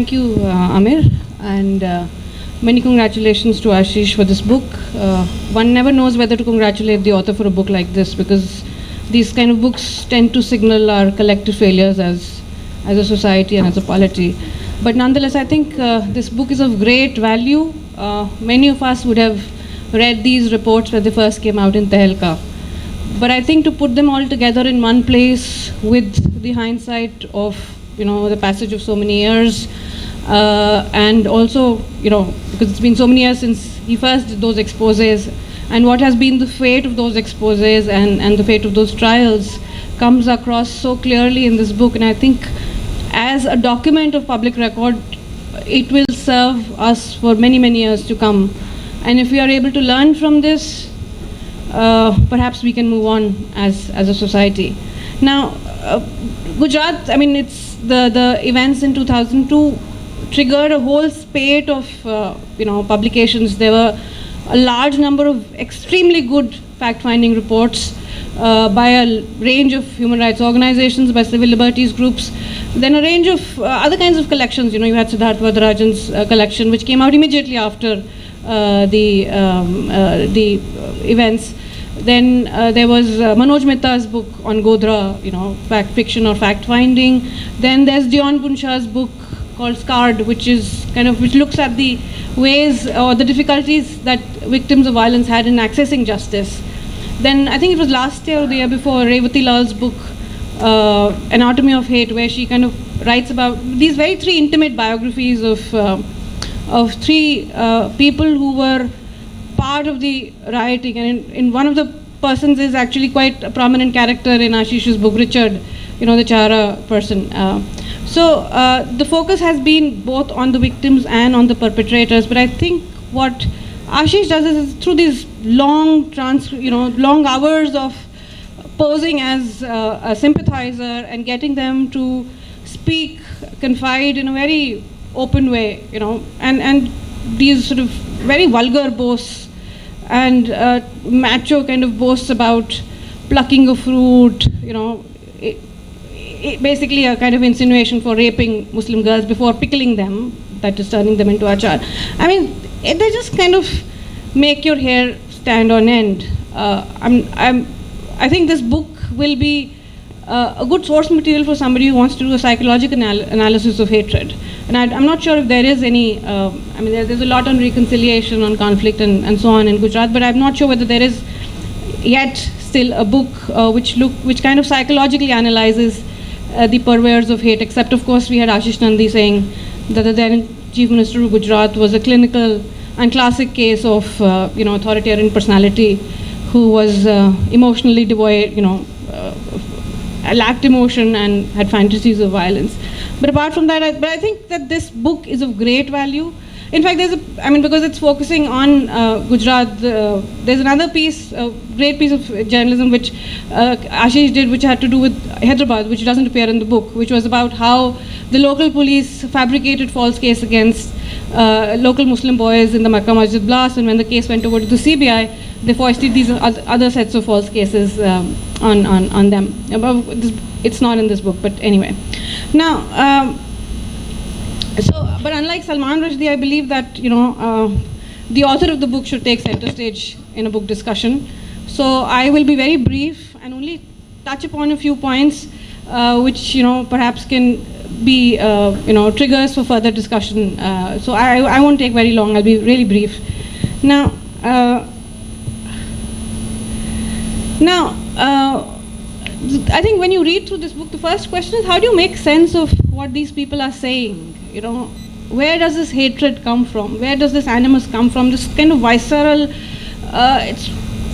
Thank you, Amir, and many congratulations to Ashish for this book. One never knows whether to congratulate the author for a book like this, because these kind of books tend to signal our collective failures as a society and as a polity. But nonetheless, I think this book is of great value. Many of us would have read these reports when they first came out in Tehelka. But I think to put them all together in one place with the hindsight of, the passage of so many years, and also, because it's been so many years since he first did those exposés, and what has been the fate of those exposés and the fate of those trials comes across so clearly in this book. And I think as a document of public record, it will serve us for many, many years to come. And if we are able to learn from this, perhaps we can move on as a society. Now, Gujarat, it's the events in 2002 triggered a whole spate of publications. There were a large number of extremely good fact-finding reports by a range of human rights organizations, by civil liberties groups, then a range of other kinds of collections. You had Siddharth Varadarajan's collection, which came out immediately after the events. Then there was Manoj Mehta's book on Godhra, fact fiction or fact finding. Then there's Dion Punshah's book called Scarred, which looks at the ways or the difficulties that victims of violence had in accessing justice. Then I think it was last year or the year before, Revati Lal's book, Anatomy of Hate, where she writes about these three intimate biographies of three people who were part of the rioting, and in one of the persons is actually quite a prominent character in Ashish's book, Richard, the Chara person. So the focus has been both on the victims and on the perpetrators, but I think what Ashish does is through these long hours of posing as a sympathizer and getting them to speak, confide in a very open way, and these sort of very vulgar boasts and macho kind of boasts about plucking a fruit, basically a kind of insinuation for raping Muslim girls before pickling them, that is turning them into achar. They just kind of make your hair stand on end. I think this book will be a good source material for somebody who wants to do a psychological analysis of hatred. And I'm not sure if there is any, there's a lot on reconciliation, on conflict and so on in Gujarat, but I'm not sure whether there is yet still a book which kind of psychologically analyzes the purveyors of hate, except of course we had Ashish Nandi saying that the then Chief Minister of Gujarat was a clinical and classic case of authoritarian personality who was emotionally devoid, lacked emotion and had fantasies of violence. But apart from that, I think that this book is of great value. In fact, because it's focusing on Gujarat, there's another piece, a great piece of journalism which Ashish did, which had to do with Hyderabad, which doesn't appear in the book, which was about how the local police fabricated false case against local Muslim boys in the Makkah Masjid blast, and when the case went over to the CBI, they foisted these other sets of false cases on them. It's not in this book, but anyway. Now, but unlike Salman Rushdie, I believe that the author of the book should take center stage in a book discussion. So I will be very brief and only touch upon a few points which perhaps can be triggers for further discussion. So I won't take very long. I'll be really brief. Now, I think when you read through this book, the first question is, how do you make sense of what these people are saying? Where does this hatred come from? Where does this animus come from? This kind of visceral,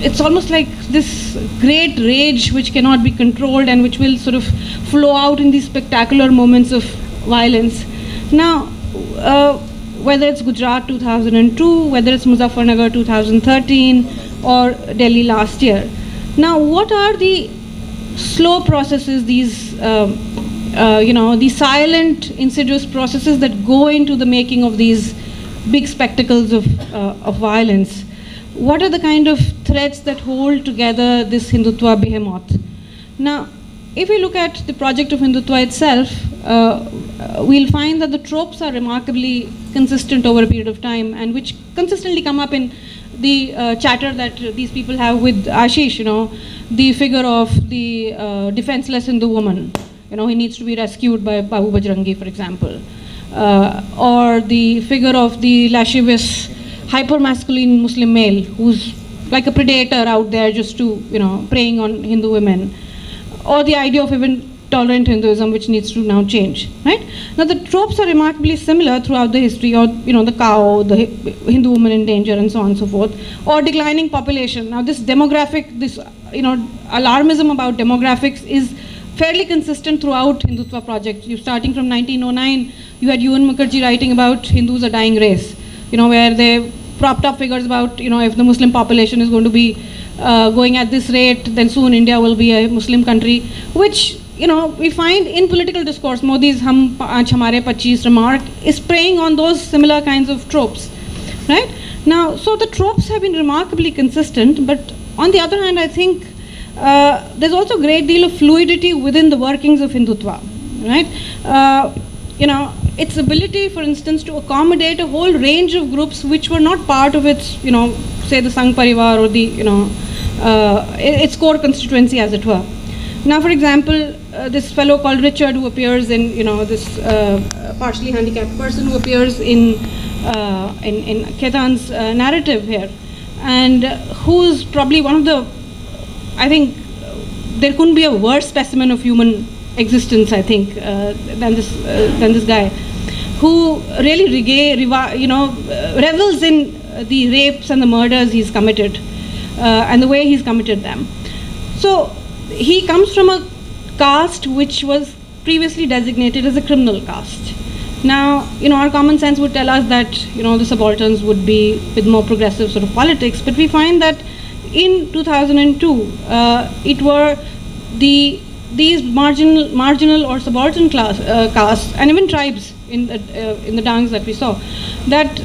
it's almost like this great rage which cannot be controlled and which will sort of flow out in these spectacular moments of violence. Now, whether it's Gujarat 2002, whether it's Muzaffarnagar 2013, or Delhi last year. Now, what are the slow processes, these these silent, insidious processes that go into the making of these big spectacles of violence? What are the kind of threads that hold together this Hindutva behemoth? Now, if we look at the project of Hindutva itself, we'll find that the tropes are remarkably consistent over a period of time, and which consistently come up in the chatter that these people have with Ashish, the figure of the defenseless Hindu woman. He needs to be rescued by Babu Bajrangi, for example. Or the figure of the lascivious, hyper-masculine Muslim male who's like a predator out there just to, preying on Hindu women. Or the idea of even tolerant Hinduism, which needs to now change, right? Now the tropes are remarkably similar throughout the history, or the cow, the Hindu woman in danger, and so on and so forth, or declining population. Now this demographic, this alarmism about demographics is fairly consistent throughout Hindutva project. You starting from 1909, you had Ewan Mukherjee writing about Hindus a dying race, where they propped up figures about, if the Muslim population is going to be going at this rate, then soon India will be a Muslim country, which we find in political discourse. Modi's "Hum Paanch Hamare 25" remark is preying on those similar kinds of tropes, right? Now, so the tropes have been remarkably consistent, but on the other hand, I think there's also a great deal of fluidity within the workings of Hindutva, right? Its ability, for instance, to accommodate a whole range of groups which were not part of its, say the Sangh Parivar or the, its core constituency, as it were. Now, for example, this fellow called Richard, who appears in, this partially handicapped person who appears in Khaitan's narrative here, and who's probably one of the, I think, there couldn't be a worse specimen of human existence, I think, than this guy, who really revels in the rapes and the murders he's committed, and the way he's committed them. So he comes from a caste which was previously designated as a criminal caste. Now, our common sense would tell us that, the subalterns would be with more progressive sort of politics, but we find that in 2002, it were these marginal or subaltern castes, and even tribes in the Dangs that we saw, that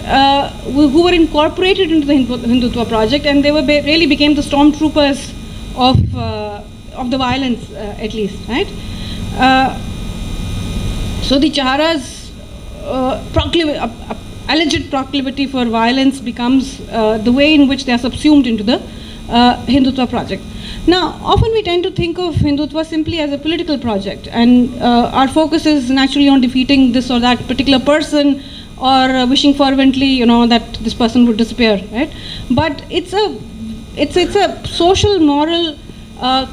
who were incorporated into the Hindutva project, and they really became the stormtroopers of the violence, at least, right? So the Chahara's alleged proclivity for violence becomes the way in which they are subsumed into the Hindutva project. Now, often we tend to think of Hindutva simply as a political project, and our focus is naturally on defeating this or that particular person, or wishing fervently, that this person would disappear, right? But it's a social, moral,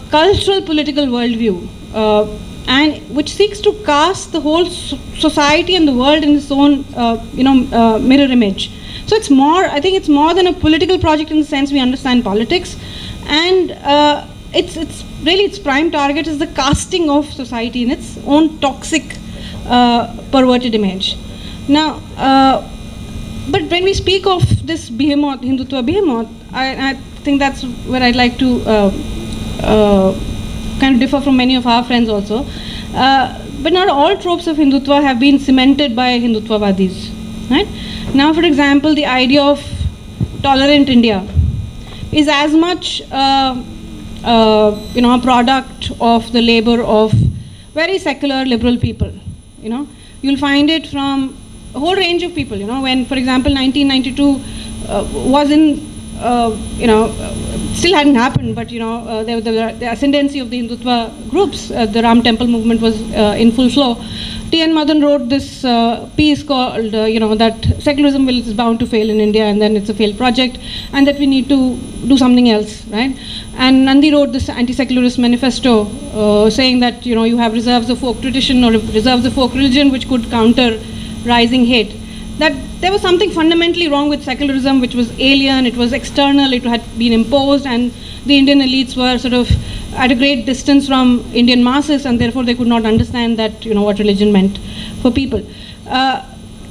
cultural, political worldview, and which seeks to cast the whole society and the world in its own, mirror image. So I think it's more than a political project in the sense we understand politics, and its prime target is the casting of society in its own toxic, perverted image. Now, but when we speak of this behemoth, Hindutva behemoth, I think that's where I'd like to kind of differ from many of our friends also. But not all tropes of Hindutva have been cemented by Hindutvavadis, right? Now, for example, the idea of tolerant India is as much a product of the labor of very secular liberal people. You'll find it from a whole range of people. When, for example, 1992 was in, still hadn't happened, but the ascendancy of the Hindutva groups, the Ram Temple movement was in full flow. T.N. Madan wrote this piece called, that secularism is bound to fail in India, and then it's a failed project, and that we need to do something else, right? And Nandi wrote this anti-secularist manifesto saying that, you have reserves of folk tradition or reserves of folk religion which could counter rising hate. That there was something fundamentally wrong with secularism, which was alien, it was external, it had been imposed, and the Indian elites were sort of at a great distance from Indian masses, and therefore they could not understand that, what religion meant for people.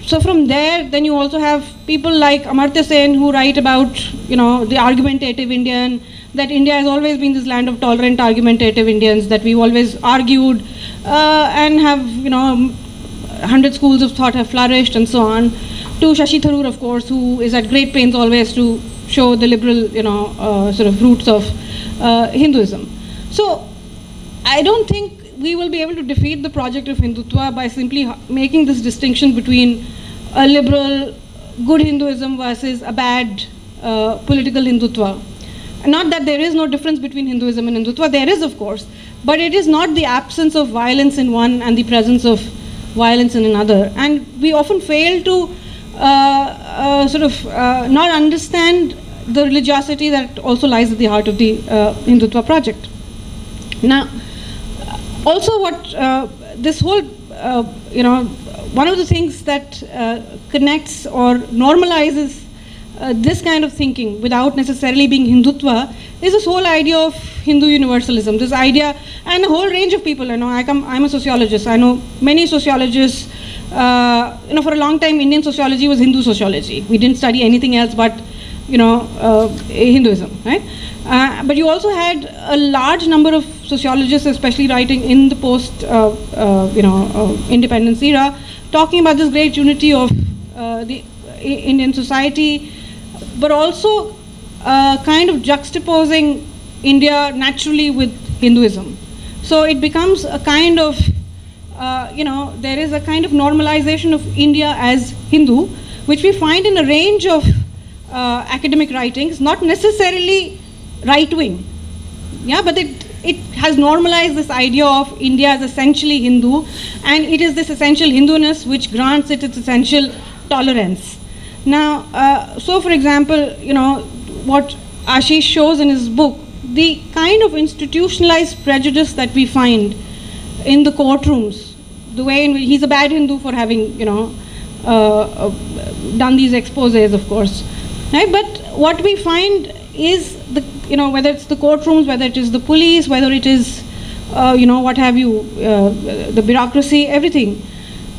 So from there, then you also have people like Amartya Sen who write about, the argumentative Indian, that India has always been this land of tolerant, argumentative Indians, that we've always argued and have, 100 schools of thought have flourished and so on. To Shashi Tharoor, of course, who is at great pains always to show the liberal, sort of roots of Hinduism. So I don't think we will be able to defeat the project of Hindutva by simply making this distinction between a liberal, good Hinduism versus a bad political Hindutva. Not that there is no difference between Hinduism and Hindutva, there is of course, but it is not the absence of violence in one and the presence of violence in another. And we often fail to not understand the religiosity that also lies at the heart of the Hindutva project. Now, also what this whole, one of the things that connects or normalizes this kind of thinking without necessarily being Hindutva is this whole idea of Hindu universalism. This idea, and a whole range of people. I'm a sociologist. I know many sociologists. For a long time, Indian sociology was Hindu sociology. We didn't study anything else but, Hinduism, right? But you also had a large number of sociologists, especially writing in the post, independence era, talking about this great unity of the Indian society, but also kind of juxtaposing India naturally with Hinduism. So it becomes a kind of, there is a kind of normalization of India as Hindu, which we find in a range of academic writings, not necessarily right-wing, but it has normalized this idea of India as essentially Hindu, and it is this essential Hinduness which grants it its essential tolerance. Now, so for example, what Ashish shows in his book, the kind of institutionalized prejudice that we find in the courtrooms, the way in which he's a bad Hindu for having, done these exposés, of course, right? But what we find is whether it's the courtrooms, whether it is the police, whether it is, what have you, the bureaucracy, everything.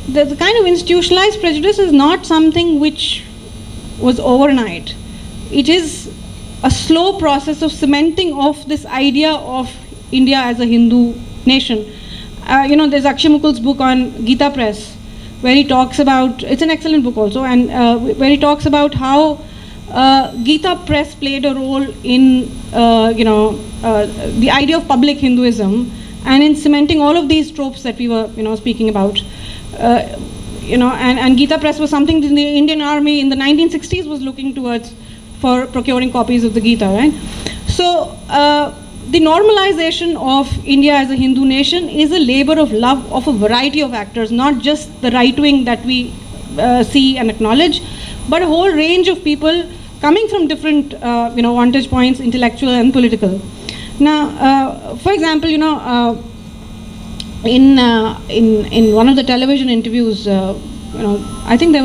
The kind of institutionalized prejudice is not something which was overnight. It is a slow process of cementing of this idea of India as a Hindu nation. There's Akshay Mukul's book on Gita Press, where he talks about, it's an excellent book also, and where he talks about how Gita Press played a role in, the idea of public Hinduism and in cementing all of these tropes that we were, speaking about. And Gita Press was something that the Indian Army in the 1960s was looking towards for procuring copies of the Gita, right? So the normalization of India as a Hindu nation is a labor of love of a variety of actors, not just the right wing that we see and acknowledge, but a whole range of people coming from different, vantage points, intellectual and political. Now, for example, in one of the television interviews, I think there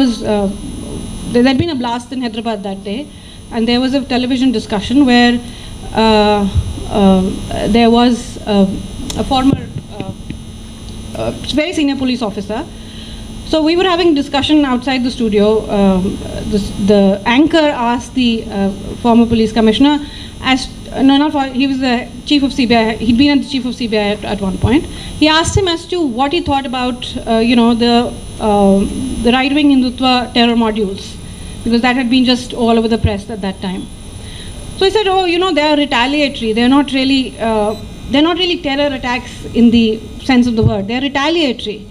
had been a blast in Hyderabad that day, and there was a television discussion where there was a former, very senior police officer. So we were having discussion outside the studio. The anchor asked the former police commissioner, he was the chief of CBI. He'd been the chief of CBI at one point. He asked him as to what he thought about, the right-wing Hindutva terror modules, because that had been just all over the press at that time. So he said, they are retaliatory. They're not really terror attacks in the sense of the word. They're retaliatory.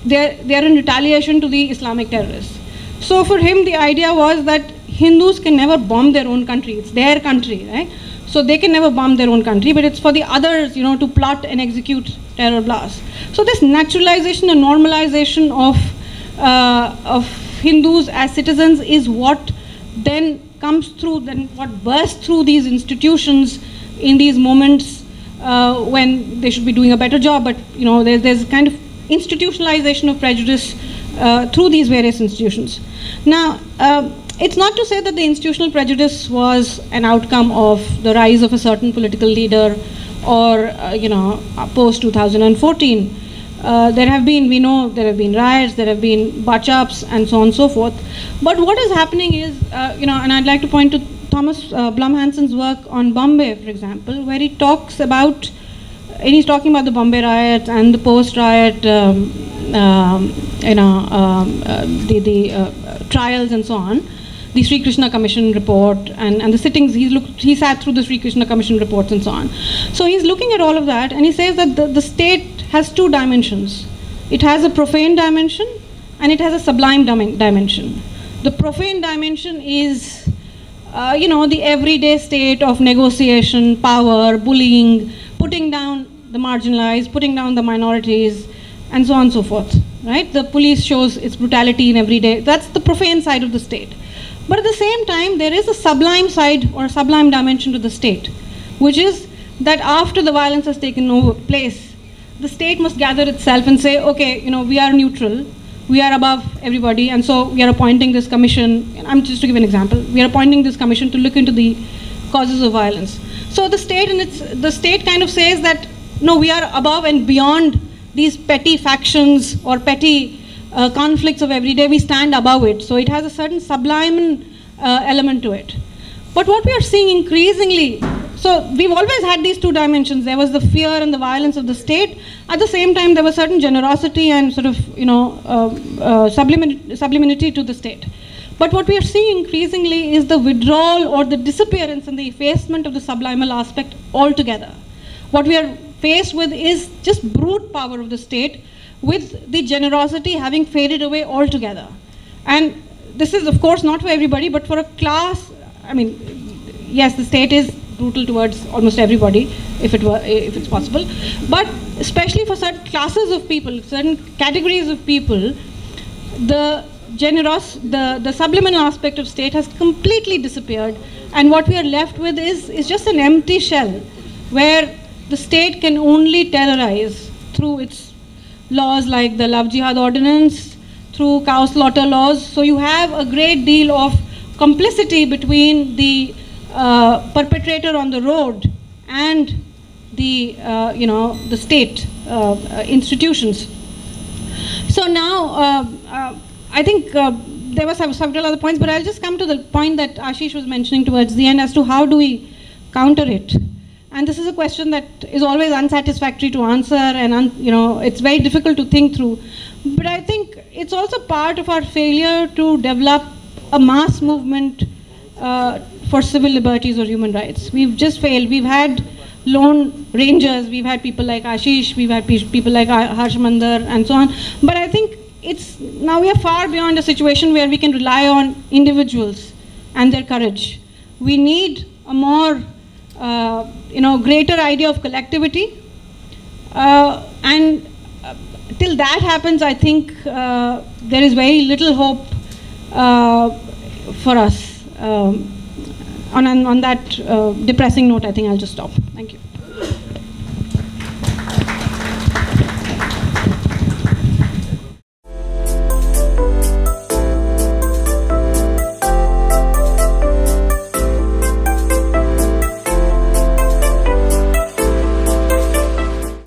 They're in retaliation to the Islamic terrorists. So for him, the idea was that Hindus can never bomb their own country. It's their country, right? So they can never bomb their own country, but it's for the others, to plot and execute terror blasts. So this naturalization and normalization of Hindus as citizens is what then comes through, then what bursts through these institutions in these moments when they should be doing a better job. But there's kind of institutionalization of prejudice through these various institutions. Now, it's not to say that the institutional prejudice was an outcome of the rise of a certain political leader or, post 2014. There have been riots, there have been butch-ups and so on and so forth. But what is happening is, and I'd like to point to Thomas Blum Hansen's work on Bombay, for example, where he talks about, and he's talking about the Bombay riots and the post-riot, trials and so on, the Sri Krishna Commission report and the sittings. He sat through the Sri Krishna Commission reports and so on. So he's looking at all of that, and he says that the state has two dimensions. It has a profane dimension and it has a sublime dimension. The profane dimension is, the everyday state of negotiation, power, bullying, putting down the marginalized, putting down the minorities, and so on and so forth, right? The police shows its brutality in every day. That's the profane side of the state. But at the same time, there is a sublime side or a sublime dimension to the state, which is that after the violence has taken over place, the state must gather itself and say, okay, we are neutral, we are above everybody, and so we are appointing this commission. I'm just to give an example. We are appointing this commission to look into the causes of violence. So the state kind of says that, no, we are above and beyond these petty factions or petty conflicts of every day. We stand above it. So it has a certain sublime element to it. But what we are seeing increasingly, so we've always had these two dimensions. There was the fear and the violence of the state. At the same time, there was certain generosity and sort of, sublimity to the state. But what we are seeing increasingly is the withdrawal or the disappearance and the effacement of the subliminal aspect altogether. What we are faced with is just brute power of the state, with the generosity having faded away altogether. And this is, of course, not for everybody, but for a class. Yes, the state is brutal towards almost everybody, if it's possible, but especially for certain classes of people, certain categories of people, the subliminal aspect of state has completely disappeared, and what we are left with is just an empty shell, where the state can only terrorize through its laws like the Love Jihad Ordinance, through cow slaughter laws. So you have a great deal of complicity between the perpetrator on the road and the state institutions. So now I think there were several other points, but I'll just come to the point that Ashish was mentioning towards the end as to how do we counter it. And this is a question that is always unsatisfactory to answer, and it's very difficult to think through. But I think it's also part of our failure to develop a mass movement for civil liberties or human rights. We've just failed. We've had lone rangers, we've had people like Ashish, we've had people like Harsh Mandar, and so on. But I think now we are far beyond a situation where we can rely on individuals and their courage. We need a more greater idea of collectivity, and till that happens, I think there is very little hope for us. On that depressing note, I think I'll just stop. Thank you.